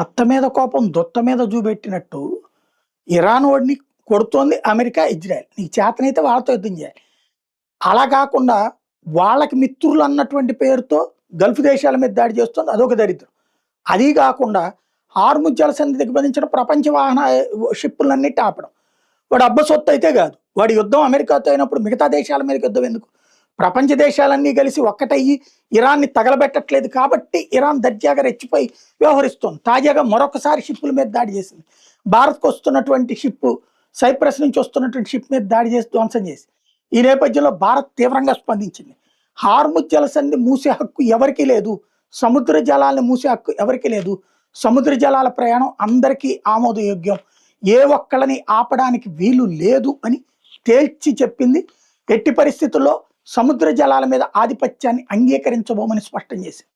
అత్త మీద కోపం దొత్త మీద చూపెట్టినట్టు ఇరాన్ వాడిని కొడుతోంది అమెరికా, ఇజ్రాయెల్. నీకు చేతనైతే వాళ్ళతో యుద్ధం చేయాలి. అలా కాకుండా వాళ్ళకి మిత్రులు అన్నటువంటి పేరుతో గల్ఫ్ దేశాల మీద దాడి చేస్తుంది, అదొక దరిద్రం. అది కాకుండా హార్ముజ్ జలసంధి దిగ్బంధించిన ప్రపంచ వాహన షిప్పులన్నిటి ఆపడం. వాడు అబ్బసొత్తు అయితే కాదు. వాడి యుద్ధం అమెరికాతో అయినప్పుడు మిగతా దేశాల మీద యుద్ధం ఎందుకు? ప్రపంచ దేశాలన్నీ కలిసి ఒక్కటయ్యి ఇరాన్ని తగలబెట్టట్లేదు కాబట్టి ఇరాన్ దర్జాగా రెచ్చిపోయి వ్యవహరిస్తోంది. తాజాగా మరొకసారి షిప్పుల మీద దాడి చేసింది. భారత్కు వస్తున్నటువంటి షిప్, సైప్రస్ నుంచి వస్తున్నటువంటి షిప్ మీద దాడి చేసి ధ్వంసం చేసి, ఈ నేపథ్యంలో భారత్ తీవ్రంగా స్పందించింది. హార్ముజ్ జలసంధి మూసే హక్కు ఎవరికీ లేదు, సముద్ర జలాలను మూసే హక్కు ఎవరికీ లేదు. సముద్ర జలాల ప్రయాణం అందరికీ ఆమోదయోగ్యం, ఏ ఒక్కళ్ళని ఆపడానికి వీలు లేదు అని తేల్చి చెప్పింది. ఎట్టి పరిస్థితుల్లో సముద్ర జలాల మీద ఆధిపత్యాన్ని అంగీకరించబోమని స్పష్టం చేసింది.